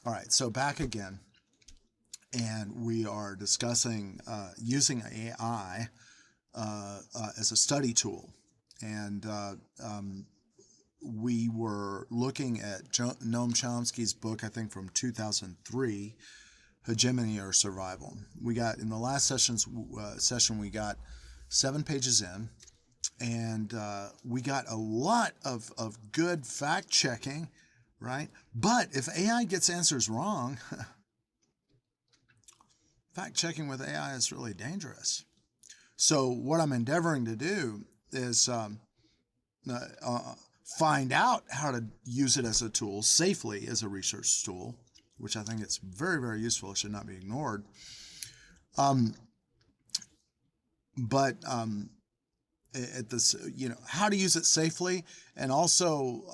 All right, so back again, and we are discussing using AI as a study tool. And we were looking at Noam Chomsky's book, I think from 2003, Hegemony or Survival. We got in the last session we got 7 pages in, and we got a lot of good fact checking, right? But if AI gets answers wrong, fact checking with AI is really dangerous. So what I'm endeavoring to do is find out how to use it as a tool safely, as a research tool, which I think it's very, very useful. It should not be ignored. But at this, how to use it safely, and also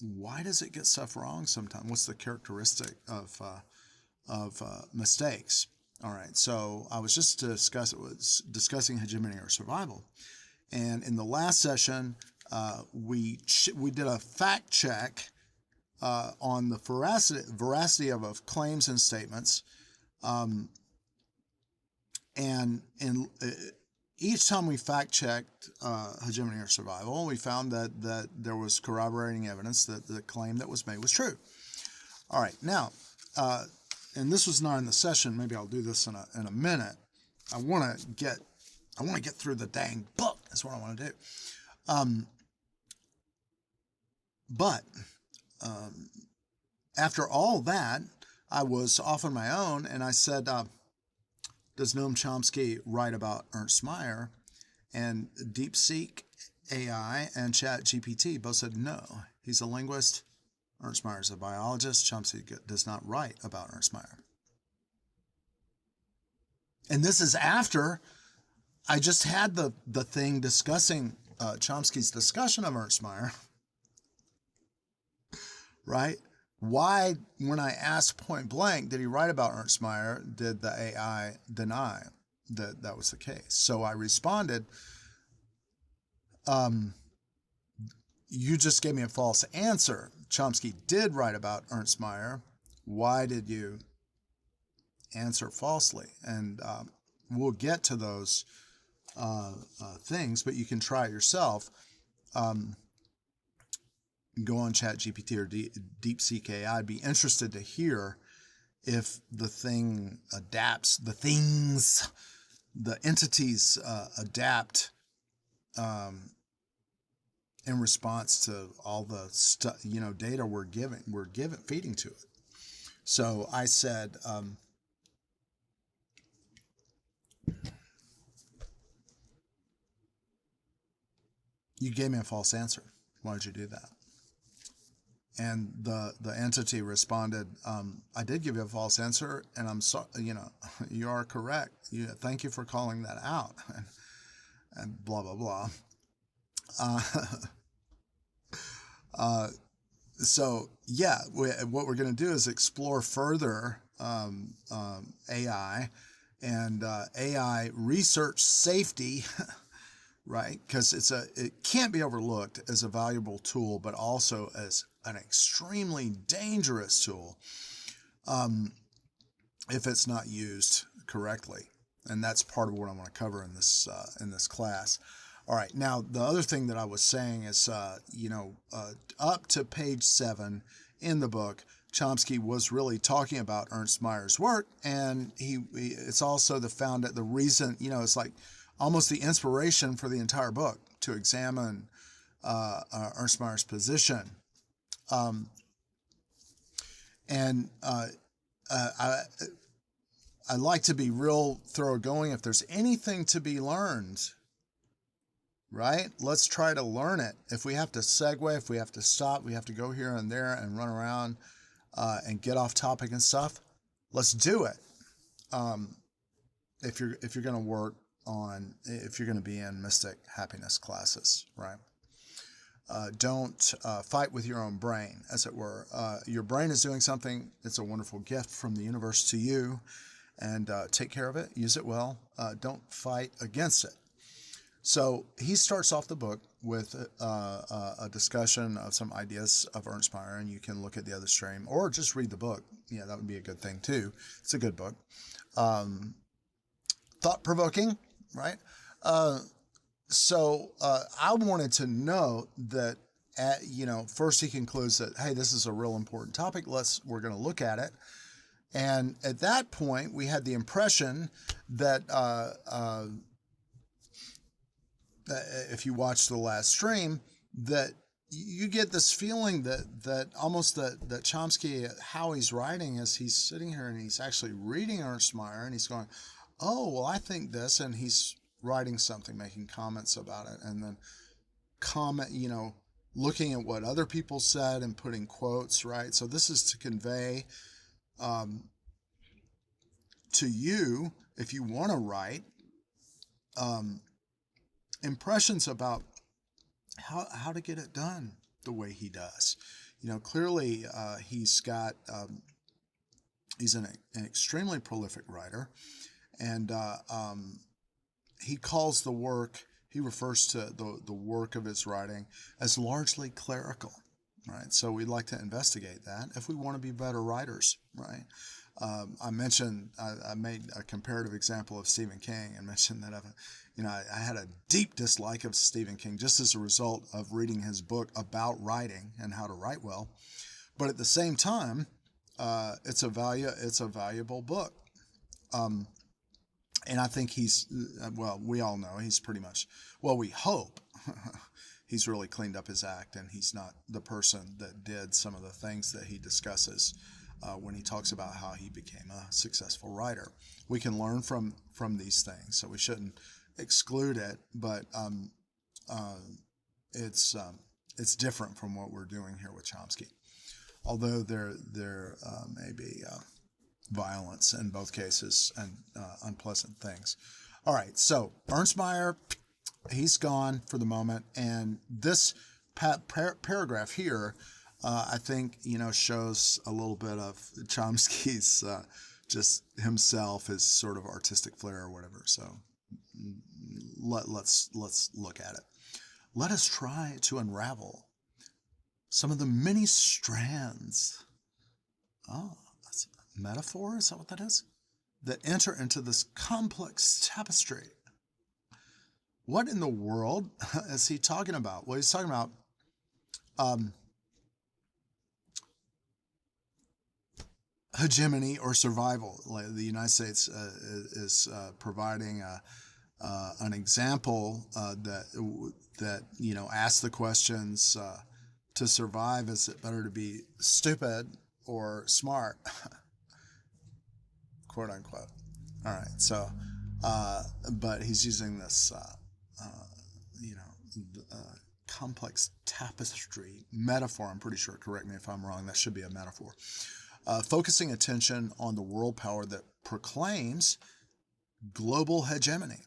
why does it get stuff wrong sometimes? What's the characteristic of mistakes? All right, so I was just discussing hegemony or survival, and in the last session, we did a fact check on the veracity of claims and statements, and each time we fact checked hegemony or survival, we found that there was corroborating evidence that the claim that was made was true. All right, now. And this was not in the session. Maybe I'll do this in a minute. I want to get through the dang book. That's what I want to do. But after all that, I was off on my own, and I said, "Does Noam Chomsky write about Ernst Mayr?" And DeepSeek AI and ChatGPT both said no. He's a linguist. Ernst Mayr is a biologist. Chomsky does not write about Ernst Mayr. And this is after I just had the thing discussing Chomsky's discussion of Ernst Mayr, right? Why, when I asked point blank, did he write about Ernst Mayr, did the AI deny that that was the case? So I responded, you just gave me a false answer. Chomsky did write about Ernst Mayr. Why did you answer falsely? And we'll get to those things, but you can try it yourself. Go on ChatGPT or DeepSeek AI. I'd be interested to hear if the thing adapts, the entities adapt in response to all the data we're feeding to it. So I said, you gave me a false answer. Why did you do that? And the entity responded, I did give you a false answer, and I'm sorry. You are correct. Thank you for calling that out, and blah blah blah. So yeah, what we're going to do is explore further AI and AI research safety, right? Because it can't be overlooked as a valuable tool, but also as an extremely dangerous tool if it's not used correctly. And that's part of what I want to cover in this class. All right. Now, the other thing that I was saying is, up to page 7 in the book, Chomsky was really talking about Ernst Mayr's work, and it's also the reason, it's like almost the inspiration for the entire book to examine Ernst Mayr's position. I like to be real thoroughgoing. If there's anything to be learned, right? Let's try to learn it. If we have to segue, if we have to stop, we have to go here and there and run around and get off topic and stuff, let's do it. If you're going to if you're going to be in Mystic Happiness classes, right? Don't fight with your own brain, as it were. Your brain is doing something. It's a wonderful gift from the universe to you, and take care of it. Use it well. Don't fight against it. So he starts off the book with a discussion of some ideas of Ernst Mayr, and you can look at the other stream or just read the book. Yeah, that would be a good thing too. It's a good book. Thought-provoking, right? So I wanted to note that, first he concludes that, hey, this is a real important topic. We're going to look at it. And at that point, we had the impression that if you watch the last stream, that you get this feeling that almost that Chomsky, how he's writing, is he's sitting here and he's actually reading Ernst Mayr and he's going, oh, well, I think this, and he's writing something, making comments about it, and then looking at what other people said and putting quotes, right? So this is to convey to you, if you want to write, impressions about how to get it done the way he does. Clearly he's an extremely prolific writer, and he calls the work, he refers to the work of his writing as largely clerical, right? So we'd like to investigate that if we want to be better writers, right? I mentioned, I made a comparative example of Stephen King and mentioned that I had a deep dislike of Stephen King just as a result of reading his book about writing and how to write well. But at the same time, it's a valuable book. And I think we all know he's pretty much, we hope he's really cleaned up his act, and he's not the person that did some of the things that he discusses when he talks about how he became a successful writer. We can learn from these things, so we shouldn't exclude it, but it's different from what we're doing here with Chomsky. Although there may be violence in both cases and unpleasant things. All right, so Ernst Mayr, he's gone for the moment, and this paragraph here, I think, shows a little bit of Chomsky's just himself, his sort of artistic flair or whatever. So let's look at it. Let us try to unravel some of the many strands. Oh, that's a metaphor? Is that what that is? That enter into this complex tapestry. What in the world is he talking about? Well, he's talking about hegemony or survival. Like the United States is providing an example that asks the questions, to survive, is it better to be stupid or smart? Quote unquote. All right. So, but he's using this, complex tapestry metaphor. I'm pretty sure. Correct me if I'm wrong. That should be a metaphor. Focusing attention on the world power that proclaims global hegemony.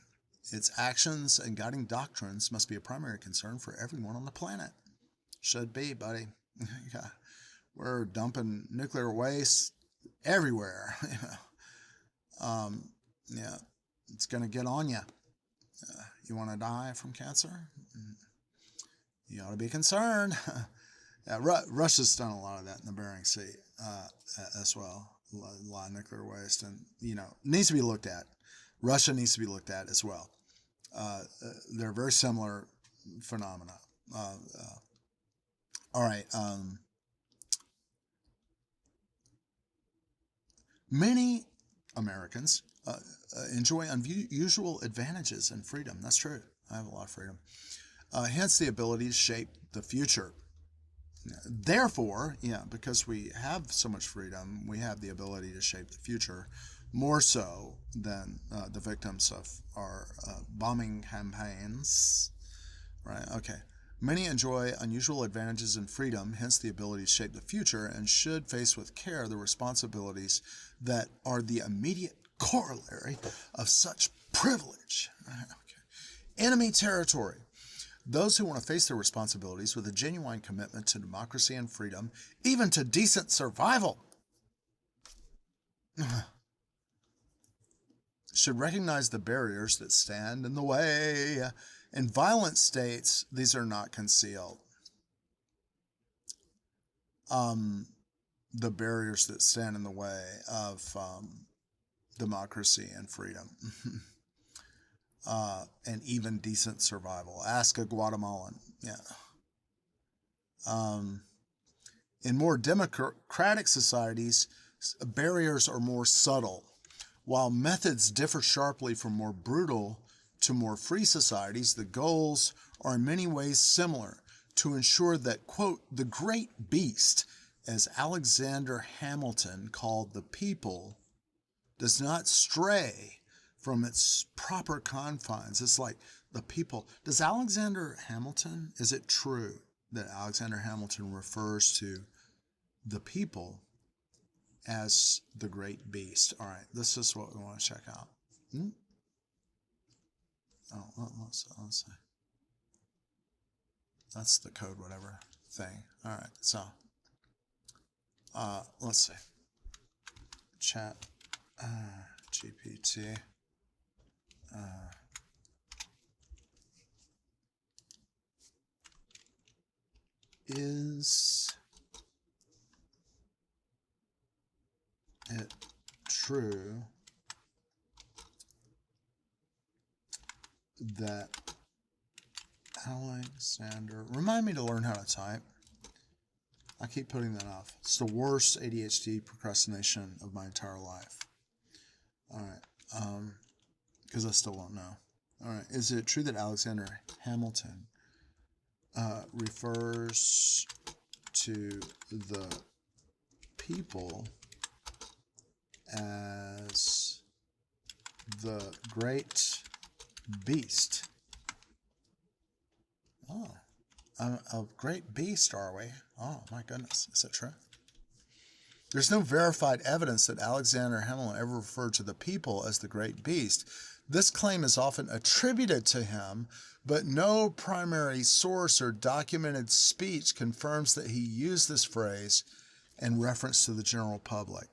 Its actions and guiding doctrines must be a primary concern for everyone on the planet. Should be, buddy. Yeah. We're dumping nuclear waste everywhere. Yeah, it's going to get on you. You want to die from cancer? You ought to be concerned. Yeah, Russia's done a lot of that in the Bering Sea as well. A lot of nuclear waste, and needs to be looked at. Russia needs to be looked at as well. They're very similar phenomena. All right. Many Americans enjoy unusual advantages and freedom. That's true. I have a lot of freedom. Hence the ability to shape the future. Therefore, because we have so much freedom, we have the ability to shape the future more so than the victims of our bombing campaigns. Right? Okay. Many enjoy unusual advantages and freedom, hence the ability to shape the future, and should face with care the responsibilities that are the immediate corollary of such privilege. Okay. Enemy territory. Those who want to face their responsibilities with a genuine commitment to democracy and freedom, even to decent survival, should recognize the barriers that stand in the way In violent states, these are not concealed. The barriers that stand in the way of democracy and freedom, and even decent survival. Ask a Guatemalan. Yeah. In more democratic societies, barriers are more subtle. While methods differ sharply from more brutal to more free societies, the goals are in many ways similar: to ensure that, quote, the great beast, as Alexander Hamilton called the people, does not stray from its proper confines. It's like the people. Does Alexander Hamilton, is it true that Alexander Hamilton refers to the people as the great beast? All right, this is what we want to check out. Oh, let's see. That's the code, whatever thing. All right, so let's see. Chat GPT. Is it true that Alexander, remind me to learn how to type. I keep putting that off. It's the worst ADHD procrastination of my entire life. All right, because I still won't know. All right, is it true that Alexander Hamilton refers to the people as the great beast? Oh, a great beast, are we? Oh, my goodness. Is that true? There's no verified evidence that Alexander Hamilton ever referred to the people as the great beast. This claim is often attributed to him, but no primary source or documented speech confirms that he used this phrase in reference to the general public.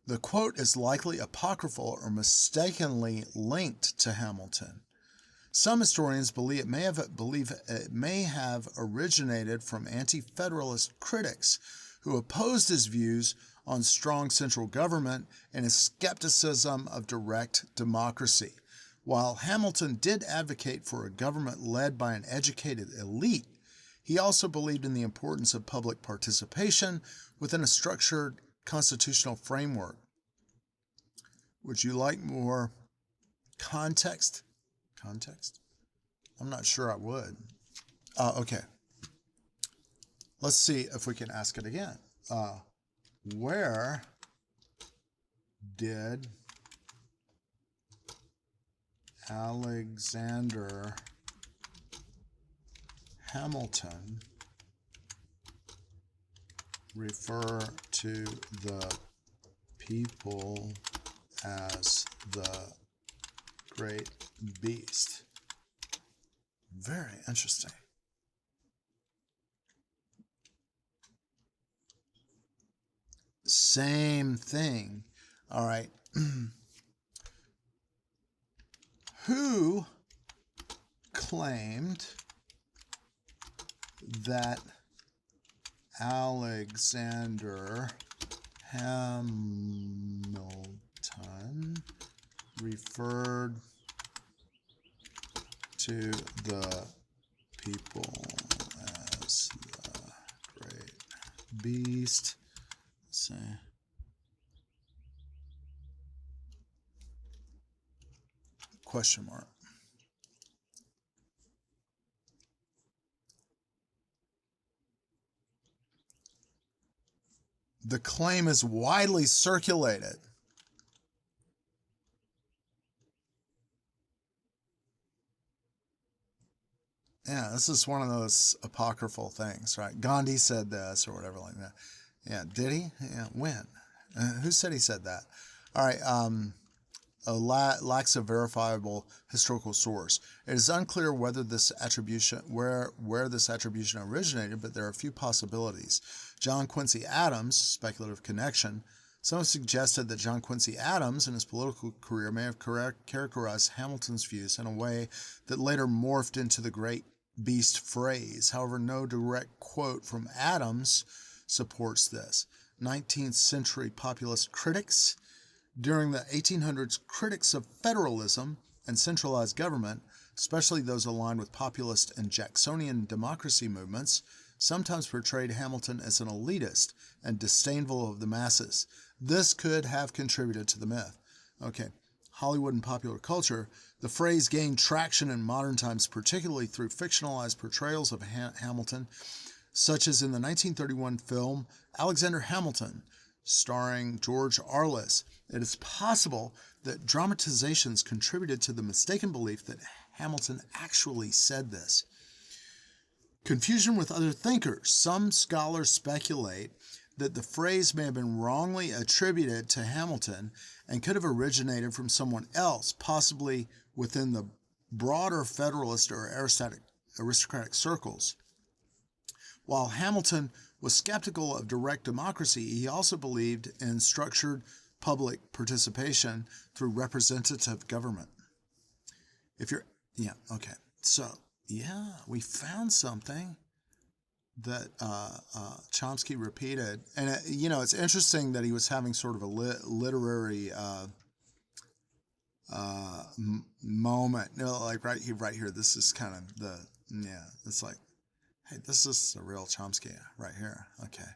The quote is likely apocryphal or mistakenly linked to Hamilton. Some historians believe it may have originated from anti-federalist critics who opposed his views on strong central government and his skepticism of direct democracy. While Hamilton did advocate for a government led by an educated elite, he also believed in the importance of public participation within a structured constitutional framework. Would you like more context? Context? I'm not sure I would. Okay. Let's see if we can ask it again. Where did Alexander Hamilton refer to the people as the great beast? Very interesting. Same thing. All right. Who claimed that Alexander Hamilton referred to the people as the great beast? Let's see. Question mark. The claim is widely circulated. Yeah, this is one of those apocryphal things, right? Gandhi said this or whatever like that. Yeah, did he? Yeah, when? Who said he said that? All right, lacks a verifiable historical source. It is unclear whether this attribution, where this attribution originated, but there are a few possibilities. John Quincy Adams, speculative connection, Some have suggested that John Quincy Adams in his political career may have characterized Hamilton's views in a way that later morphed into the great beast phrase. However, no direct quote from Adams supports this. 19th century populist critics. During the 1800s, critics of federalism and centralized government, especially those aligned with populist and Jacksonian democracy movements, sometimes portrayed Hamilton as an elitist and disdainful of the masses. This could have contributed to the myth. Okay, Hollywood and popular culture. The phrase gained traction in modern times, particularly through fictionalized portrayals of Hamilton, such as in the 1931 film Alexander Hamilton, starring George Arliss. It is possible that dramatizations contributed to the mistaken belief that Hamilton actually said this. Confusion with other thinkers. Some scholars speculate that the phrase may have been wrongly attributed to Hamilton and could have originated from someone else, possibly within the broader Federalist or aristocratic circles. While Hamilton was skeptical of direct democracy, he also believed in structured public participation through representative government. We found something that Chomsky repeated, and it's interesting that he was having sort of a literary moment. Like right here, this is kind of it's like, hey, this is a real Chomsky right here. Okay,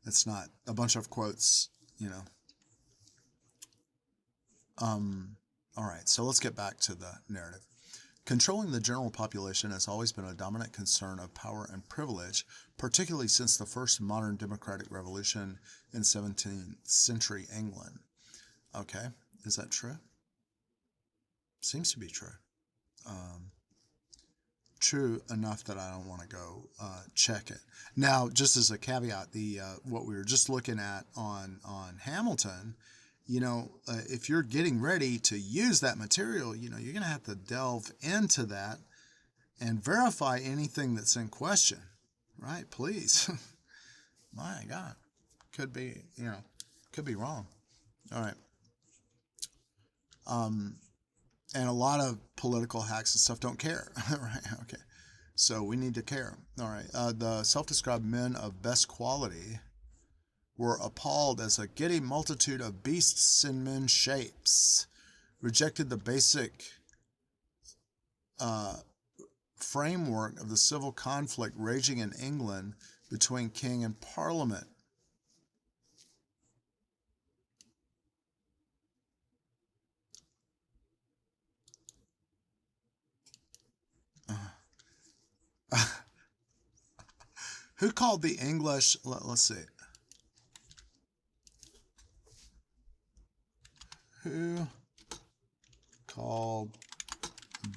it's not a bunch of quotes, All right, so let's get back to the narrative. Controlling the general population has always been a dominant concern of power and privilege, particularly since the first modern democratic revolution in 17th century England. Okay, is that true? Seems to be true. True enough that I don't want to go check it. Now, just as a caveat, the what we were just looking at on Hamilton, if you're getting ready to use that material, you're going to have to delve into that and verify anything that's in question, right? Please. My God. Could be wrong. All right. And a lot of political hacks and stuff don't care, right? Okay. So we need to care. All right. The self-described men of best quality were appalled as a giddy multitude of beasts in men's shapes, rejected the basic framework of the civil conflict raging in England between king and parliament. Who called the English, let's see. Who called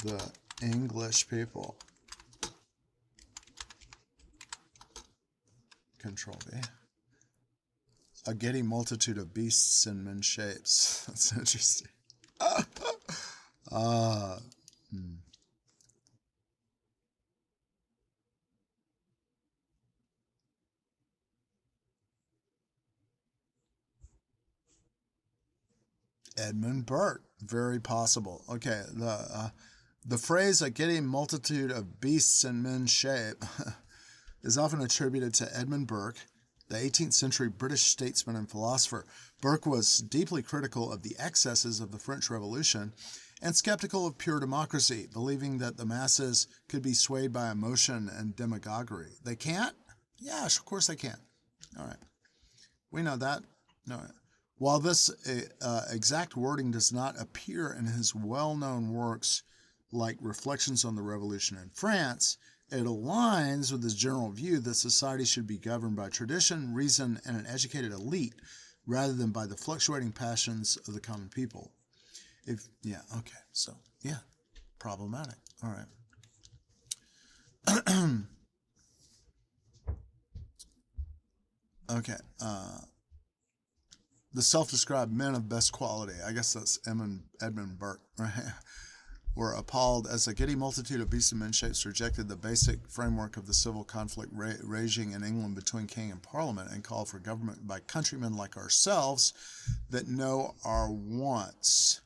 the English people? Control V. A giddy multitude of beasts in men's shapes. That's interesting. Edmund Burke, very possible. Okay, the phrase "a giddy multitude of beasts in men's shape" is often attributed to Edmund Burke, the 18th century British statesman and philosopher. Burke was deeply critical of the excesses of the French Revolution and skeptical of pure democracy, believing that the masses could be swayed by emotion and demagoguery. They can't? Yeah, of course they can. All right. We know that. No. While this exact wording does not appear in his well-known works like Reflections on the Revolution in France, it aligns with his general view that society should be governed by tradition, reason, and an educated elite, rather than by the fluctuating passions of the common people. Problematic. All right. Okay. The self-described men of best quality. I guess that's Edmund Burke, right? were appalled as a giddy multitude of beasts and men shapes rejected the basic framework of the civil conflict raging in England between king and parliament and called for government by countrymen like ourselves that know our wants,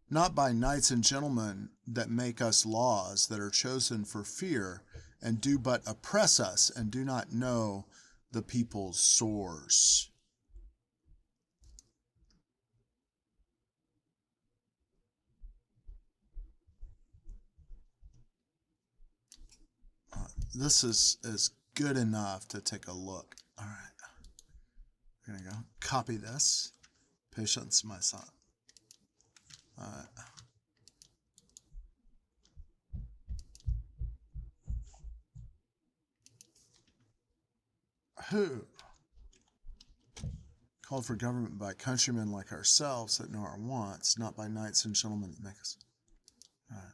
not by knights and gentlemen that make us laws that are chosen for fear and do but oppress us and do not know the people's sores. This is good enough to take a look. All right. We're going to go copy this. Patience, my son. All right. Who called for government by countrymen like ourselves that know our wants, not by knights and gentlemen that make us. All right.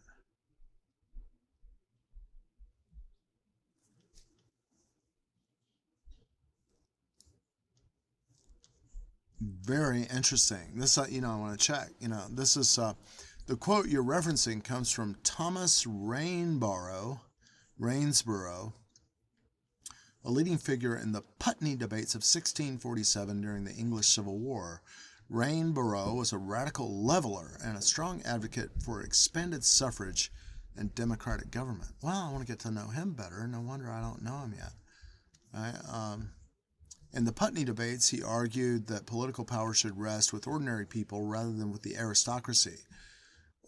Very interesting. This, I want to check. This is the quote you're referencing comes from Thomas Rainsborough, a leading figure in the Putney debates of 1647 during the English Civil War. Rainsborough was a radical leveler and a strong advocate for expanded suffrage and democratic government. Well, I want to get to know him better. No wonder I don't know him yet. Right? In the Putney debates, he argued that political power should rest with ordinary people rather than with the aristocracy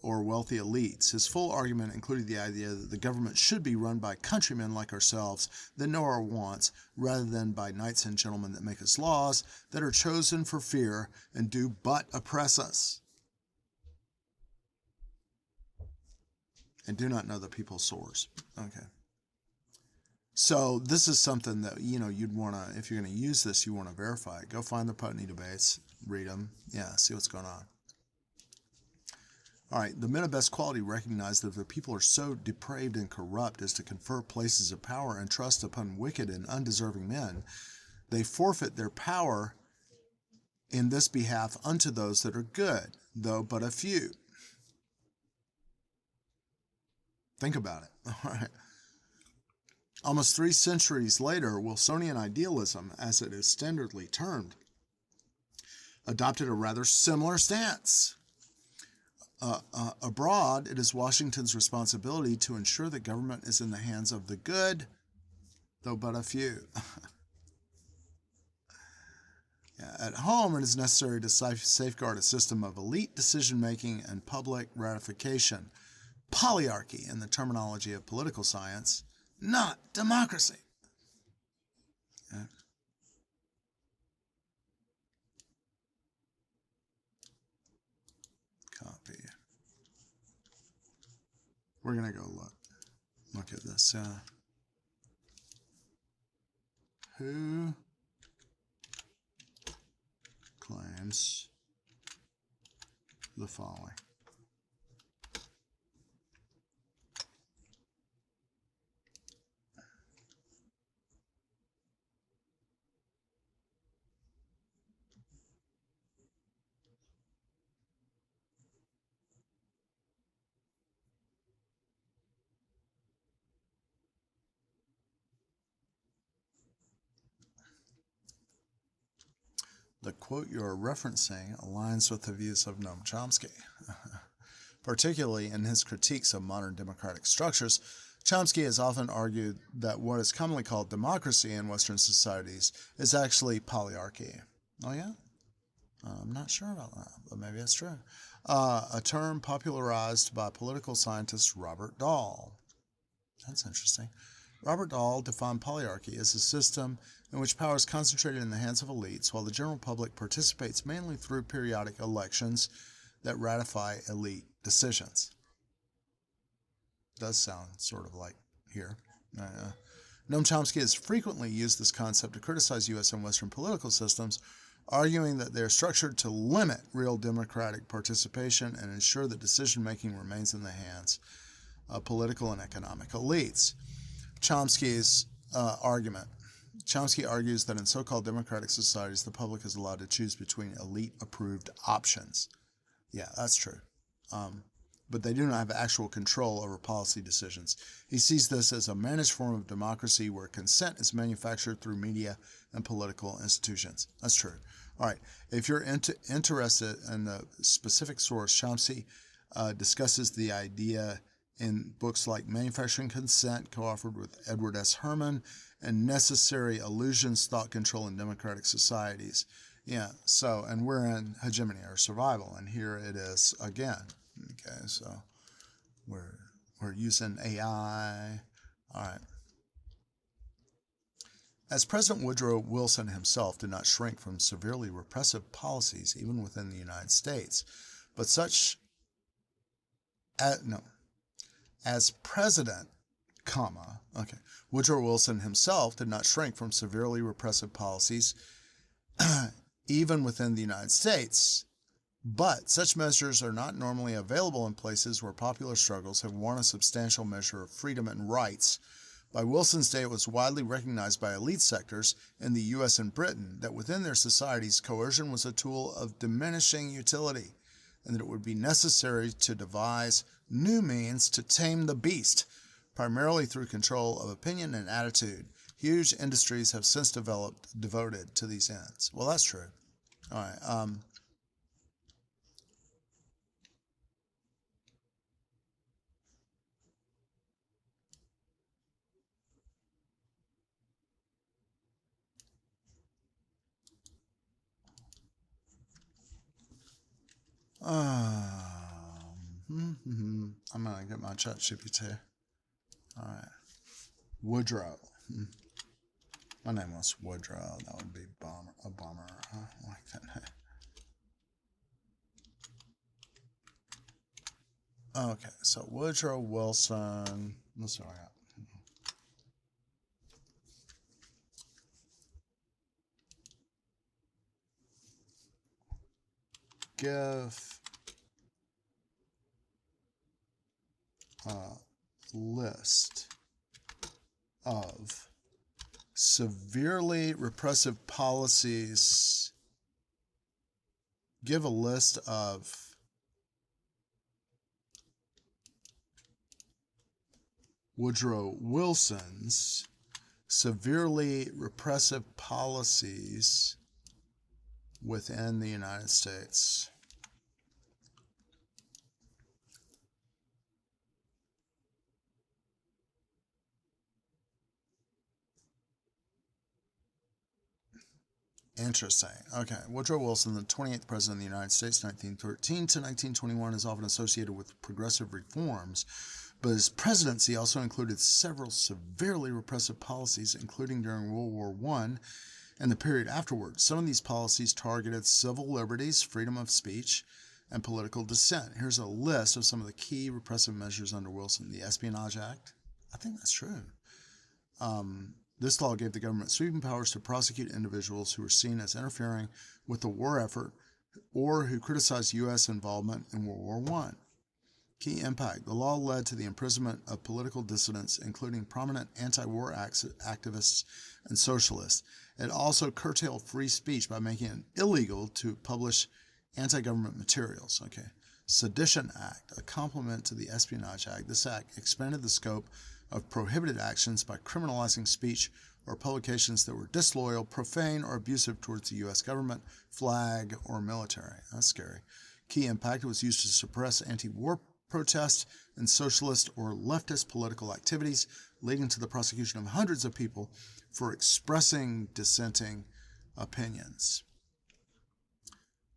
or wealthy elites. His full argument included the idea that the government should be run by countrymen like ourselves that know our wants rather than by knights and gentlemen that make us laws that are chosen for fear and do but oppress us and do not know the people's sores. Okay. So this is something that, you'd want to, if you're going to use this, you want to verify it. Go find the Putney debates, read them. Yeah, see what's going on. All right, the men of best quality recognize that if the people are so depraved and corrupt as to confer places of power and trust upon wicked and undeserving men, they forfeit their power in this behalf unto those that are good, though but a few. Think about it. All right. Almost 3 centuries later, Wilsonian idealism, as it is standardly termed, adopted a rather similar stance. Abroad, it is Washington's responsibility to ensure that government is in the hands of the good, though but a few. At home, it is necessary to safeguard a system of elite decision-making and public ratification, polyarchy in the terminology of political science, not democracy. Yeah. Copy. We're going to go look at this. Who claims the following? The quote you are referencing aligns with the views of Noam Chomsky. Particularly in his critiques of modern democratic structures, Chomsky has often argued that what is commonly called democracy in Western societies is actually polyarchy. Oh yeah? I'm not sure about that, but maybe that's true. A term popularized by political scientist Robert Dahl. That's interesting. Robert Dahl defined polyarchy as a system in which power is concentrated in the hands of elites, while the general public participates mainly through periodic elections that ratify elite decisions. Does sound sort of like here. Noam Chomsky has frequently used this concept to criticize U.S. and Western political systems, arguing that they are structured to limit real democratic participation and ensure that decision-making remains in the hands of political and economic elites. Chomsky's argument. Chomsky argues that in so-called democratic societies, the public is allowed to choose between elite-approved options. Yeah, that's true. but they do not have actual control over policy decisions. He sees this as a managed form of democracy where consent is manufactured through media and political institutions. That's true. All right. If you're interested in the specific source, Chomsky discusses the idea in books like Manufacturing Consent, co-authored with Edward S. Herman, and Necessary Illusions, Thought Control in Democratic Societies. Yeah, so, and we're in hegemony or survival, and here it is again. Okay, so we're using AI. All right. As President Woodrow Wilson himself did not shrink from severely repressive policies even within the United States, but such as President, Woodrow Wilson himself did not shrink from severely repressive policies even within the United States, but such measures are not normally available in places where popular struggles have won a substantial measure of freedom and rights. By Wilson's day, it was widely recognized by elite sectors in the U.S. and Britain that within their societies, coercion was a tool of diminishing utility, and that it would be necessary to devise new means to tame the beast, primarily through control of opinion and attitude. Huge industries have since developed devoted to these ends. Well, that's true. All right. I'm going to get my ChatGPT. All right. Woodrow. My name was Woodrow. That would be a bomber. Huh? I like that name. Okay, so Woodrow Wilson. Let's see what I got. Give a list of severely repressive policies. Give a list of Woodrow Wilson's severely repressive policies within the United States. Interesting. Okay. Woodrow Wilson, the 28th President of the United States, 1913 to 1921, is often associated with progressive reforms, but his presidency also included several severely repressive policies, including during World War I and the period afterwards. Some of these policies targeted civil liberties, freedom of speech, and political dissent. Here's a list of some of the key repressive measures under Wilson. The Espionage Act. I think that's true. This law gave the government sweeping powers to prosecute individuals who were seen as interfering with the war effort or who criticized U.S. involvement in World War I. Key impact. The law led to the imprisonment of political dissidents, including prominent anti-war activists and socialists. It also curtailed free speech by making it illegal to publish anti-government materials. Okay. Sedition Act, a complement to the Espionage Act. This act expanded the scope of prohibited actions by criminalizing speech or publications that were disloyal, profane, or abusive towards the U.S. government, flag, or military. That's scary. Key impact. It was used to suppress anti-war protests and socialist or leftist political activities, leading to the prosecution of hundreds of people for expressing dissenting opinions.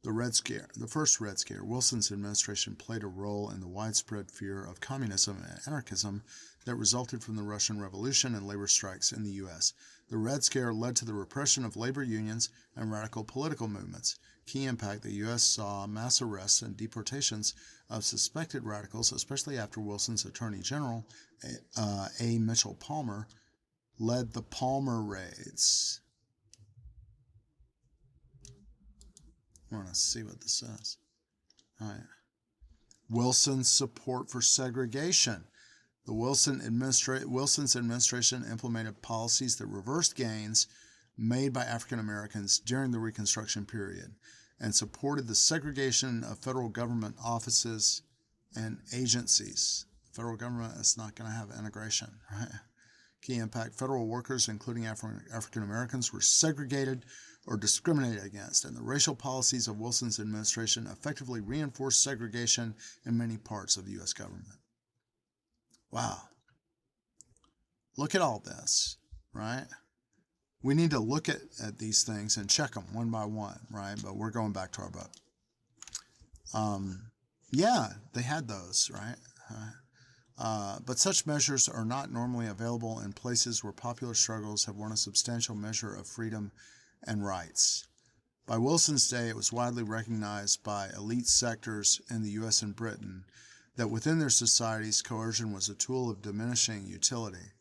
The Red Scare. The first Red Scare. Wilson's administration played a role in the widespread fear of communism and anarchism that resulted from the Russian Revolution and labor strikes in the U.S. The Red Scare led to the repression of labor unions and radical political movements. Key impact. The U.S. saw mass arrests and deportations of suspected radicals, especially after Wilson's Attorney General, A. Mitchell Palmer, led the Palmer Raids. I want to see what this says. All right. Wilson's support for segregation. The Wilson's administration implemented policies that reversed gains made by African Americans during the Reconstruction period and supported the segregation of federal government offices and agencies. The federal government is not going to have integration, right? Key impact: federal workers, including African Americans, were segregated or discriminated against, and the racial policies of Wilson's administration effectively reinforced segregation in many parts of the U.S. government. Wow. Look at all this, right? We need to look at these things and check them one by one, right? But we're going back to our book. Yeah, they had those, right? But such measures are not normally available in places where popular struggles have won a substantial measure of freedom and rights. By Wilson's day, it was widely recognized by elite sectors in the U.S. and Britain that within their societies, coercion was a tool of diminishing utility,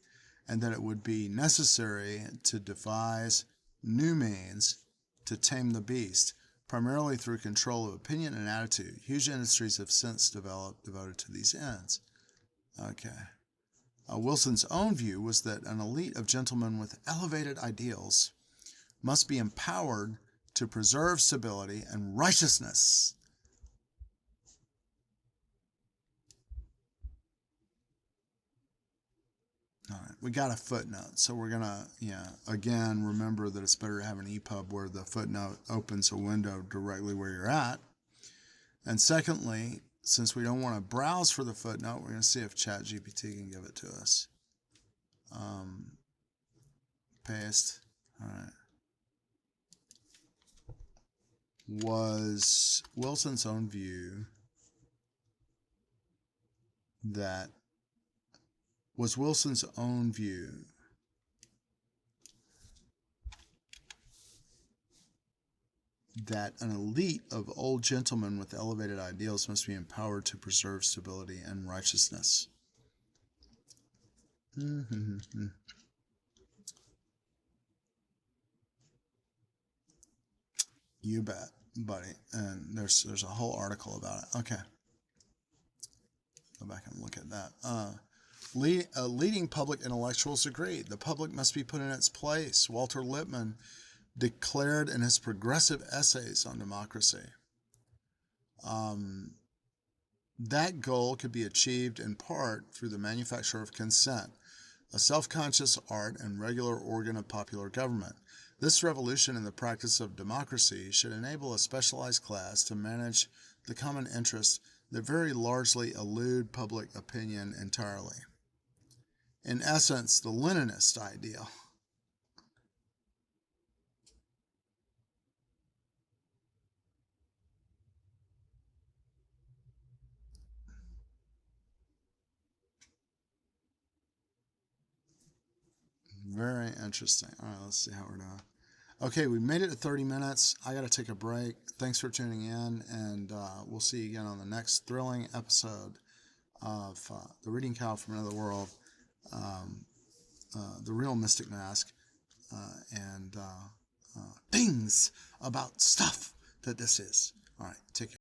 and that it would be necessary to devise new means to tame the beast, primarily through control of opinion and attitude. Huge industries have since developed devoted to these ends. Okay. Wilson's own view was that an elite of gentlemen with elevated ideals must be empowered to preserve stability and righteousness. All right, we got a footnote, so we're gonna, again, remember that it's better to have an EPUB where the footnote opens a window directly where you're at. And secondly, since we don't want to browse for the footnote, we're going to see if ChatGPT can give it to us. Paste. All right. Was Wilson's own view that an elite of old gentlemen with elevated ideals must be empowered to preserve stability and righteousness? You bet, buddy. And there's a whole article about it. Okay. Go back and look at that. Leading public intellectuals agreed. The public must be put in its place. Walter Lippmann declared in his progressive essays on democracy. That goal could be achieved in part through the manufacture of consent, a self-conscious art and regular organ of popular government. This revolution in the practice of democracy should enable a specialized class to manage the common interests that very largely elude public opinion entirely. In essence, the Leninist ideal. Very interesting. All right, let's see how we're doing. Okay, we made it to 30 minutes. I got to take a break. Thanks for tuning in, and we'll see you again on the next thrilling episode of The Reading Cow from Another World, The Real Mystic Mask, and things about stuff that this is. All right, take care.